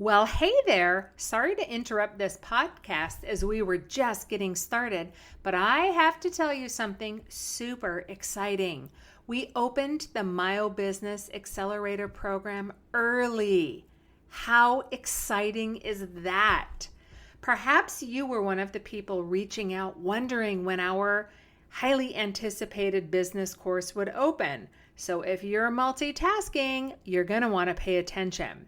Well, hey there. Sorry to interrupt this podcast as we were just getting started, but I have to tell you something super exciting. We opened the Myo Business Accelerator program early. How exciting is that? Perhaps you were one of the people reaching out wondering when our highly anticipated business course would open. So if you're multitasking, you're going to want to pay attention.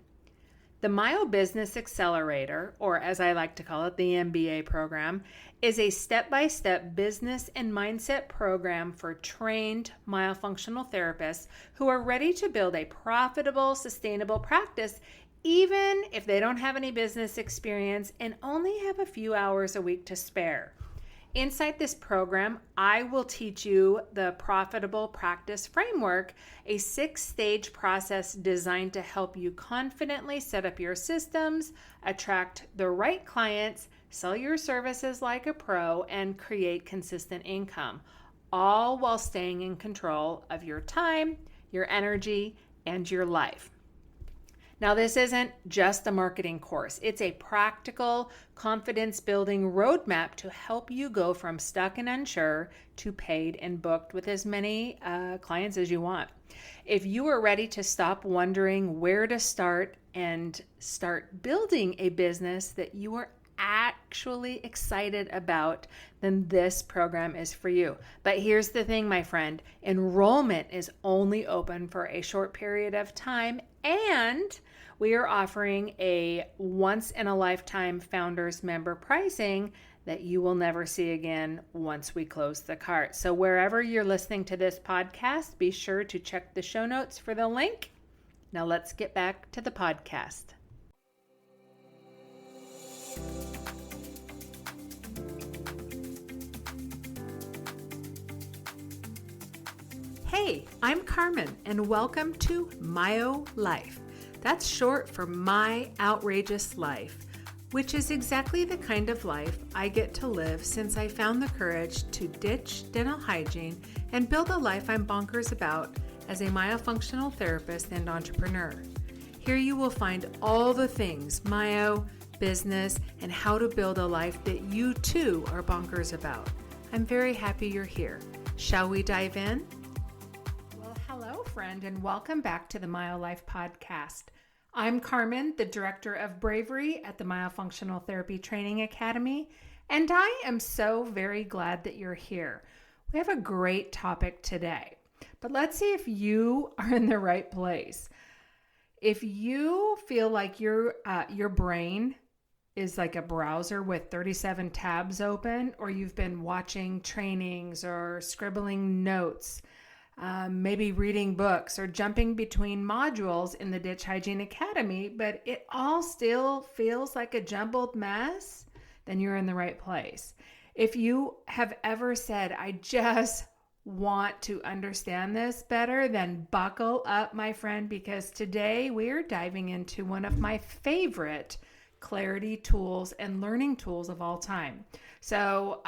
The Myo Business Accelerator, or as I like to call it, the MBA program, is a step-by-step business and mindset program for trained myofunctional therapists who are ready to build a profitable, sustainable practice, even if they don't have any business experience and only have a few hours a week to spare. Inside this program, I will teach you the Profitable Practice Framework, a 6-stage process designed to help you confidently set up your systems, attract the right clients, sell your services like a pro, and create consistent income, all while staying in control of your time, your energy, and your life. Now, this isn't just a marketing course. It's a practical, confidence-building roadmap to help you go from stuck and unsure to paid and booked with as many clients as you want. If you are ready to stop wondering where to start and start building a business that you are actually excited about, then this program is for you. But here's the thing, my friend, enrollment is only open for a short period of time, and we are offering a once-in-a-lifetime founders member pricing that you will never see again once we close the cart. So wherever you're listening to this podcast, be sure to check the show notes for the link. Now let's get back to the podcast. Hey, I'm Carmen, and welcome to Myo Life. That's short for My Outrageous Life, which is exactly the kind of life I get to live since I found the courage to ditch dental hygiene and build a life I'm bonkers about as a myofunctional therapist and entrepreneur. Here you will find all the things myo, business, and how to build a life that you too are bonkers about. I'm very happy you're here. Shall we dive in? Hello, friend, and welcome back to the Myo Life Podcast. I'm Carmen, the Director of Bravery at the Myofunctional Therapy Training Academy, and I am so very glad that you're here. We have a great topic today, but let's see if you are in the right place. If you feel like your brain is like a browser with 37 tabs open, or you've been watching trainings or scribbling notes, maybe reading books or jumping between modules in the Ditch Hygiene Academy, but it all still feels like a jumbled mess, then you're in the right place. If you have ever said, I just want to understand this better, then buckle up, my friend, because today we're diving into one of my favorite clarity tools and learning tools of all time. So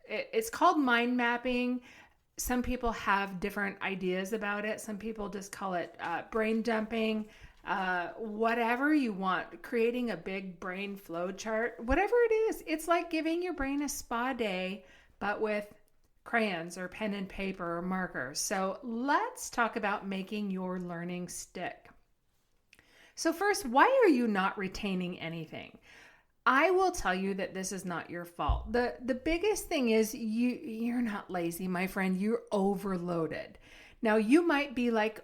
it's called mind mapping. Some people have different ideas about it. Some people just call it brain dumping, whatever you want, creating a big brain flow chart, whatever it is. It's like giving your brain a spa day, but with crayons or pen and paper or markers. So let's talk about making your learning stick. So first, why are you not retaining anything? I will tell you that this is not your fault. The biggest thing is you're not lazy, my friend. You're overloaded. Now, you might be like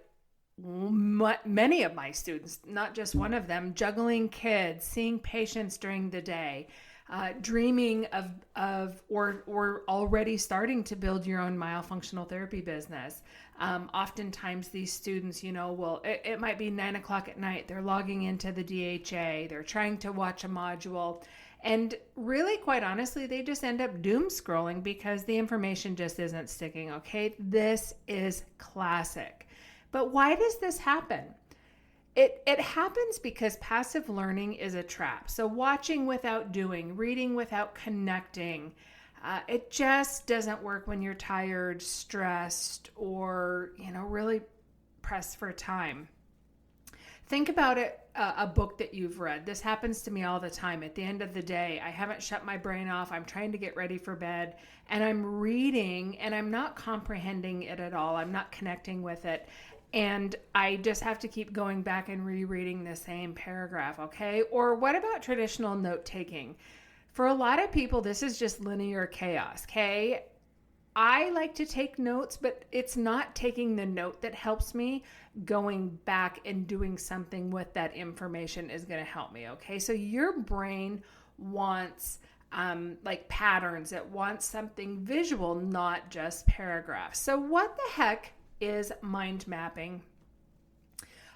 many of my students, not just one of them, juggling kids, seeing patients during the day, dreaming of or already starting to build your own myofunctional therapy business. Oftentimes these students, it might be 9 o'clock at night. They're logging into the DHA. They're trying to watch a module. And really, quite honestly, they just end up doom scrolling because the information just isn't sticking. Okay, this is classic. But why does this happen? It happens because passive learning is a trap. So watching without doing, reading without connecting, it just doesn't work when you're tired, stressed, or really pressed for time. Think about it, a book that you've read. This happens to me all the time. At the end of the day, I haven't shut my brain off. I'm trying to get ready for bed and I'm reading and I'm not comprehending it at all. I'm not connecting with it. And I just have to keep going back and rereading the same paragraph, okay? Or what about traditional note taking? For a lot of people, this is just linear chaos, okay? I like to take notes, but it's not taking the note that helps me. Going back and doing something with that information is going to help me, okay? So your brain wants like patterns. It wants something visual, not just paragraphs. So what the heck is mind mapping?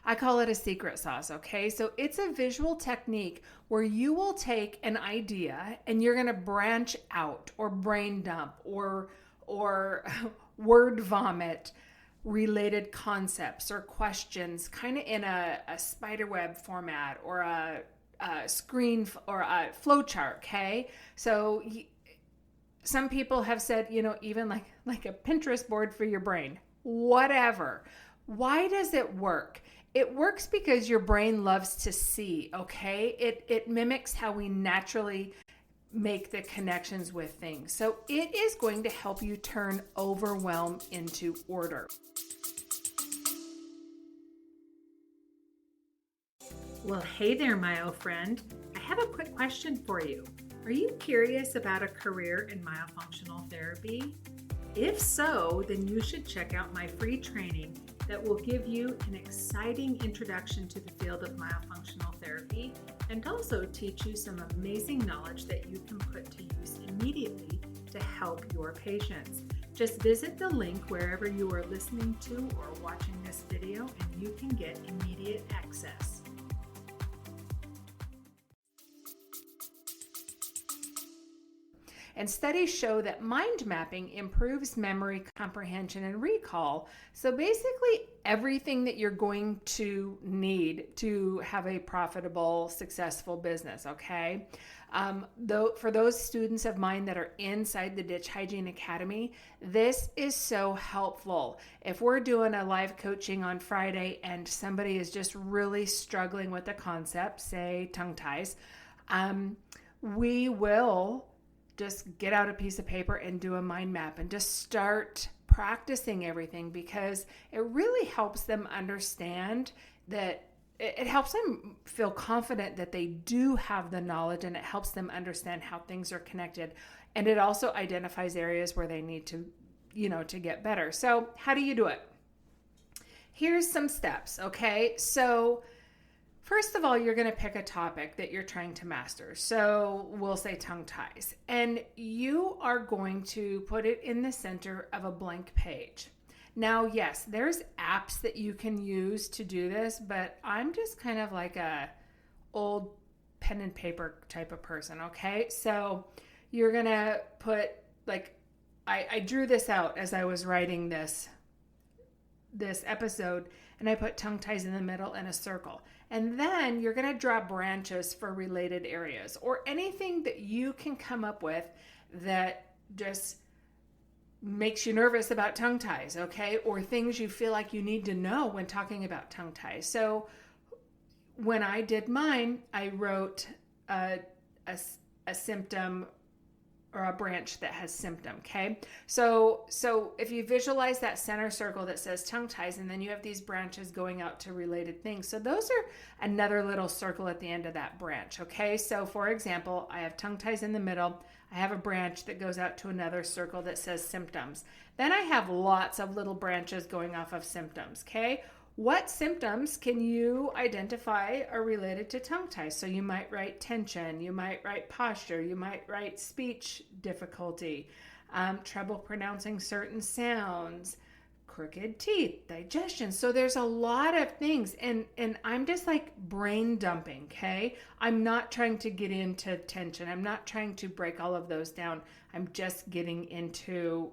I call it a secret sauce, okay? So it's a visual technique where you will take an idea and you're going to branch out or brain dump or word vomit related concepts or questions kind of in a spiderweb format or a screen or a flow chart, okay? So some people have said, even like a Pinterest board for your brain, whatever. Why does it work? It works because your brain loves to see, okay? It mimics how we naturally make the connections with things. So it is going to help you turn overwhelm into order. Well, hey there, Myo friend. I have a quick question for you. Are you curious about a career in myofunctional therapy? If so, then you should check out my free training that will give you an exciting introduction to the field of myofunctional therapy and also teach you some amazing knowledge that you can put to use immediately to help your patients. Just visit the link wherever you are listening to or watching this video and you can get immediate access. And studies show that mind mapping improves memory, comprehension, and recall. So basically everything that you're going to need to have a profitable, successful business, okay? Though for those students of mine that are inside the Ditch Hygiene Academy, this is so helpful. If we're doing a live coaching on Friday and somebody is just really struggling with the concept, say tongue ties, we will just get out a piece of paper and do a mind map and just start practicing everything, because it really helps them understand that it helps them feel confident that they do have the knowledge, and it helps them understand how things are connected. And it also identifies areas where they need to, to get better. So how do you do it? Here's some steps, okay? So first of all, you're going to pick a topic that you're trying to master. So we'll say tongue ties. And you are going to put it in the center of a blank page. Now, yes, there's apps that you can use to do this, but I'm just kind of like a old pen and paper type of person, okay? So you're going to put, I drew this out as I was writing this episode, and I put tongue ties in the middle in a circle. And then you're going to draw branches for related areas or anything that you can come up with that just makes you nervous about tongue ties, okay? Or things you feel like you need to know when talking about tongue ties. So when I did mine, I wrote a symptom or a branch that has symptom, okay? So if you visualize that center circle that says tongue ties, and then you have these branches going out to related things. So those are another little circle at the end of that branch, okay? So for example, I have tongue ties in the middle. I have a branch that goes out to another circle that says symptoms. Then I have lots of little branches going off of symptoms, okay? What symptoms can you identify are related to tongue ties? So you might write tension, you might write posture, you might write speech difficulty, trouble pronouncing certain sounds, crooked teeth, digestion. So there's a lot of things, and I'm just like brain dumping, okay? I'm not trying to get into tension. I'm not trying to break all of those down. I'm just getting into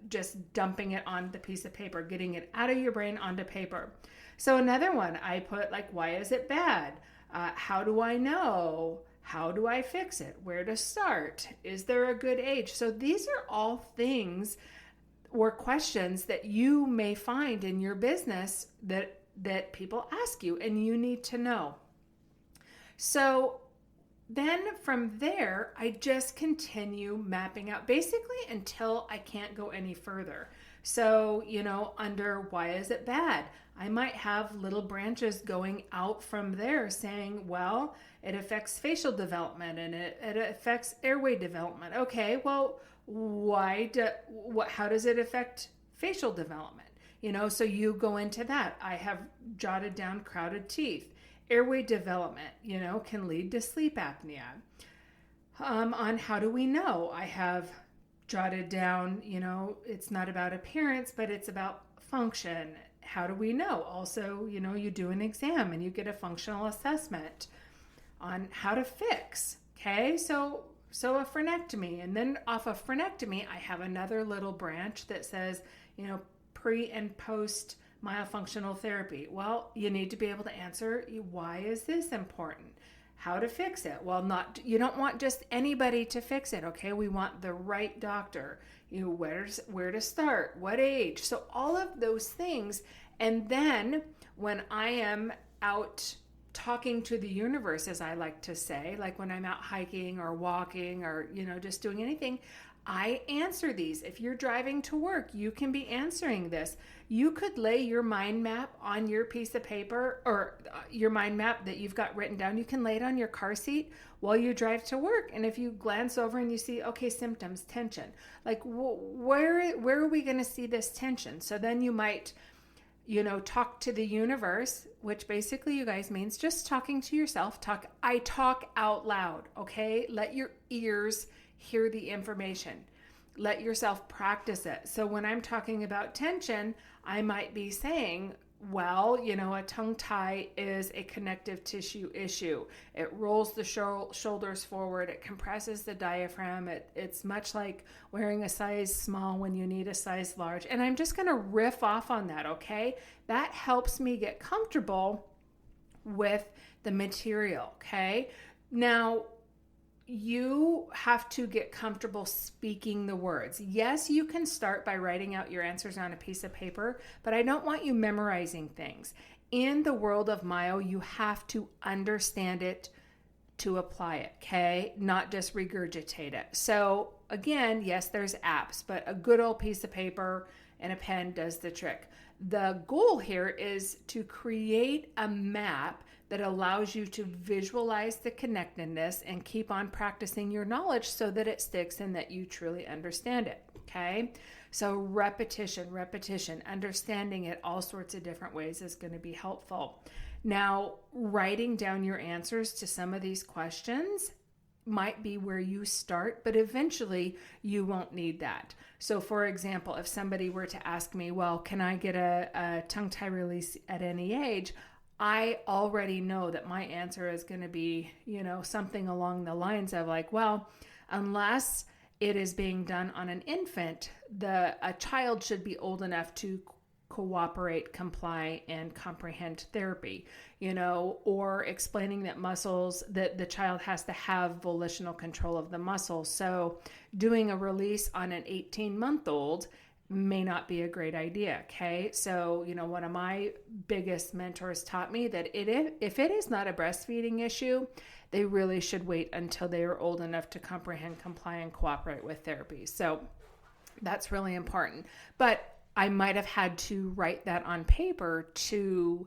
just dumping it on the piece of paper, getting it out of your brain onto paper. So another one, I put why is it bad? How do I know? How do I fix it? Where to start? Is there a good age? So these are all things or questions that you may find in your business that that people ask you and you need to know. So then from there, I just continue mapping out basically until I can't go any further. So, under why is it bad? I might have little branches going out from there saying, well, it affects facial development and it affects airway development. Okay, well, how does it affect facial development? So you go into that. I have jotted down crowded teeth. Airway development, can lead to sleep apnea. On how do we know? I have jotted down, it's not about appearance, but it's about function. How do we know? Also, you do an exam and you get a functional assessment on how to fix. Okay, so a frenectomy, and then off of frenectomy, I have another little branch that says, pre and post myofunctional therapy. Well, you need to be able to answer, why is this important? How to fix it? Well, you don't want just anybody to fix it, okay? We want the right doctor. Where to start, what age. So all of those things. And then when I am out talking to the universe, as I like to say, like when I'm out hiking or walking or, just doing anything, I answer these. If you're driving to work, you can be answering this. You could lay your mind map on your piece of paper, or your mind map that you've got written down. You can lay it on your car seat while you drive to work. And if you glance over and you see, okay, symptoms, tension, like where are we going to see this tension? So then you might, talk to the universe, which basically, you guys, means just talking to yourself. I talk out loud, okay? Let your ears hear the information. Let yourself practice it. So when I'm talking about tension, I might be saying, well, a tongue tie is a connective tissue issue. It rolls the shoulders forward. It compresses the diaphragm. It's much like wearing a size small when you need a size large. And I'm just going to riff off on that, okay? That helps me get comfortable with the material, okay? Now, you have to get comfortable speaking the words. Yes, you can start by writing out your answers on a piece of paper, but I don't want you memorizing things. In the world of Myo, you have to understand it to apply it, okay? Not just regurgitate it. So again, yes, there's apps, but a good old piece of paper and a pen does the trick. The goal here is to create a map that allows you to visualize the connectedness and keep on practicing your knowledge so that it sticks and that you truly understand it, okay? So repetition, understanding it all sorts of different ways is going to be helpful. Now, writing down your answers to some of these questions might be where you start, but eventually you won't need that. So for example, if somebody were to ask me, well, can I get a tongue tie release at any age? I already know that my answer is going to be, something along the lines of like, well, unless it is being done on an infant, a child should be old enough to cooperate, comply, and comprehend therapy, or explaining that that the child has to have volitional control of the muscles. So doing a release on an 18-month-old may not be a great idea, okay? So, one of my biggest mentors taught me that if it is not a breastfeeding issue, they really should wait until they are old enough to comprehend, comply, and cooperate with therapy. So that's really important. But I might have had to write that on paper to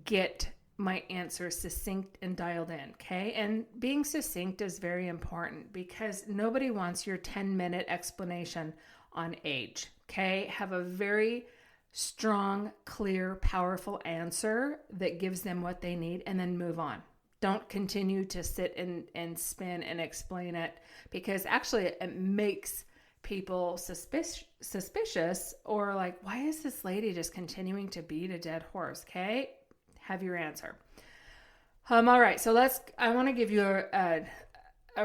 get my answer succinct and dialed in, okay? And being succinct is very important because nobody wants your 10-minute explanation on age, okay? Have a very strong, clear, powerful answer that gives them what they need and then move on. Don't continue to sit and spin and explain it because actually it makes people suspicious or like, why is this lady just continuing to beat a dead horse, okay? Have your answer. All right, so I want to give you a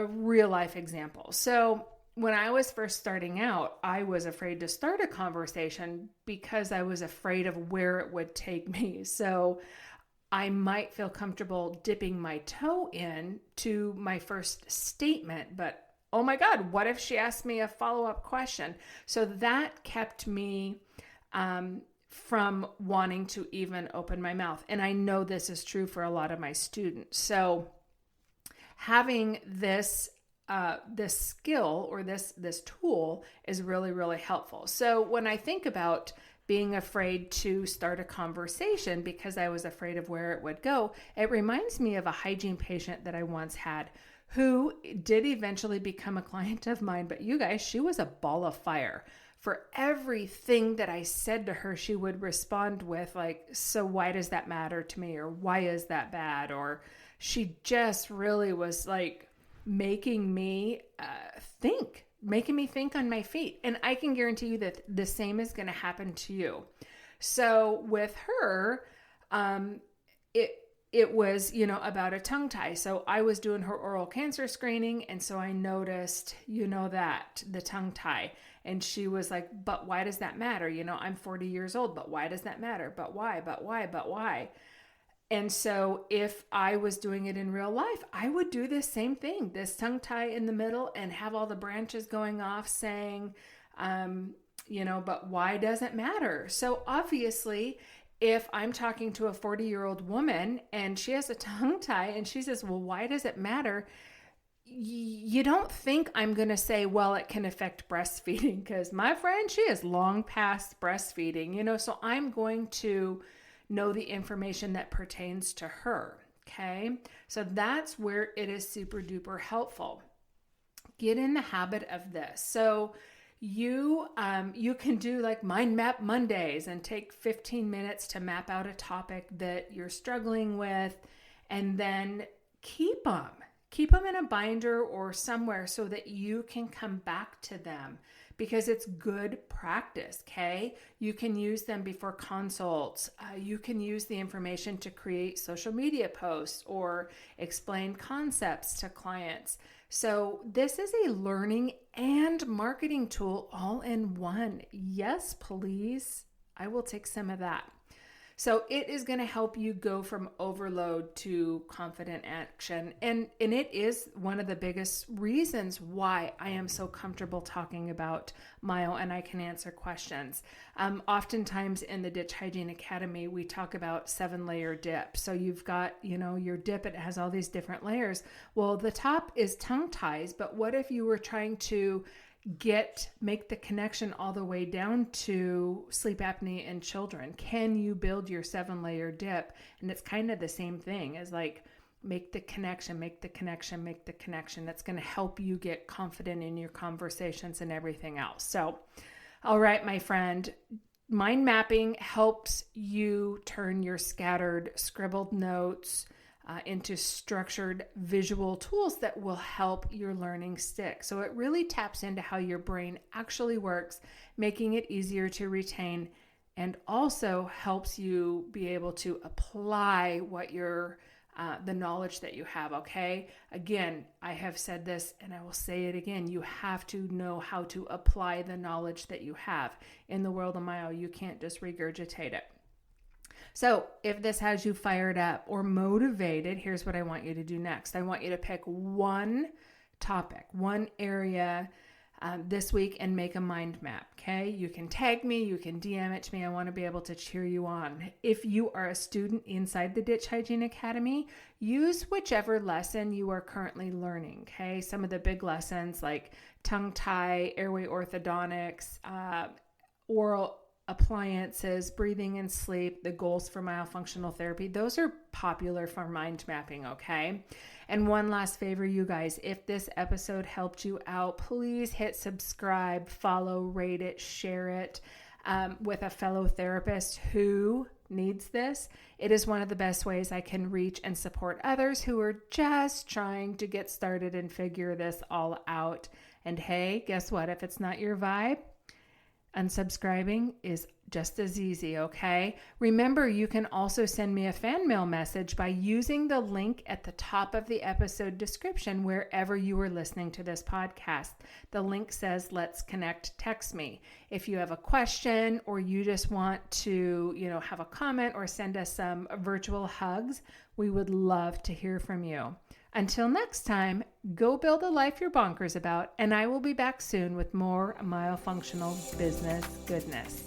real life example. So when I was first starting out, I was afraid to start a conversation because I was afraid of where it would take me. So I might feel comfortable dipping my toe in to my first statement, but oh my God, what if she asked me a follow-up question? So that kept me from wanting to even open my mouth. And I know this is true for a lot of my students. So having this skill or this tool is really, really helpful. So when I think about being afraid to start a conversation because I was afraid of where it would go, it reminds me of a hygiene patient that I once had who did eventually become a client of mine. But you guys, she was a ball of fire. For everything that I said to her, she would respond with like, so why does that matter to me? Or why is that bad? Or she just really was like making me think on my feet. And I can guarantee you that the same is going to happen to you. So with her, it was, about a tongue tie. So I was doing her oral cancer screening. And so I noticed, the tongue tie. And she was like, but why does that matter? I'm 40 years old, but why does that matter? But why? And so if I was doing it in real life, I would do this same thing, this tongue tie in the middle and have all the branches going off saying, but why does it matter? So obviously, if I'm talking to a 40-year-old woman and she has a tongue tie and she says, well, why does it matter? You don't think I'm going to say, well, it can affect breastfeeding because my friend, she is long past breastfeeding, so I'm going to know the information that pertains to her. Okay. So that's where it is super duper helpful. Get in the habit of this. So you can do like Mind Map Mondays and take 15 minutes to map out a topic that you're struggling with, and then keep them in a binder or somewhere so that you can come back to them, because it's good practice, okay? You can use them before consults. You can use the information to create social media posts or explain concepts to clients. So this is a learning and marketing tool all in one. Yes, please. I will take some of that. So it is going to help you go from overload to confident action. And it is one of the biggest reasons why I am so comfortable talking about Myo and I can answer questions. Oftentimes in the Ditch Hygiene Academy, we talk about 7-layer dip. So you've got, your dip, it has all these different layers. Well, the top is tongue ties, but what if you were trying to make the connection all the way down to sleep apnea in children? Can you build your 7-layer dip? And it's kind of the same thing as like, make the connection. That's going to help you get confident in your conversations and everything else. So, all right, my friend, mind mapping helps you turn your scattered, scribbled notes into structured visual tools that will help your learning stick. So it really taps into how your brain actually works, making it easier to retain, and also helps you be able to apply what the knowledge that you have. Okay. Again, I have said this and I will say it again. You have to know how to apply the knowledge that you have in the world of Myo. You can't just regurgitate it. So if this has you fired up or motivated, here's what I want you to do next. I want you to pick one topic, one area this week and make a mind map, okay? You can tag me, you can DM it to me. I want to be able to cheer you on. If you are a student inside the Ditch Hygiene Academy, use whichever lesson you are currently learning, okay? Some of the big lessons like tongue tie, airway orthodontics, oral appliances, breathing and sleep, the goals for myofunctional therapy. Those are popular for mind mapping, okay? And one last favor, you guys, if this episode helped you out, please hit subscribe, follow, rate it, share it with a fellow therapist who needs this. It is one of the best ways I can reach and support others who are just trying to get started and figure this all out. And hey, guess what? If it's not your vibe, unsubscribing is just as easy, okay? Remember, you can also send me a fan mail message by using the link at the top of the episode description wherever you are listening to this podcast. The link says, "Let's connect, text me." If you have a question or you just want to, have a comment or send us some virtual hugs, we would love to hear from you. Until next time, go build a life you're bonkers about, and I will be back soon with more myofunctional business goodness.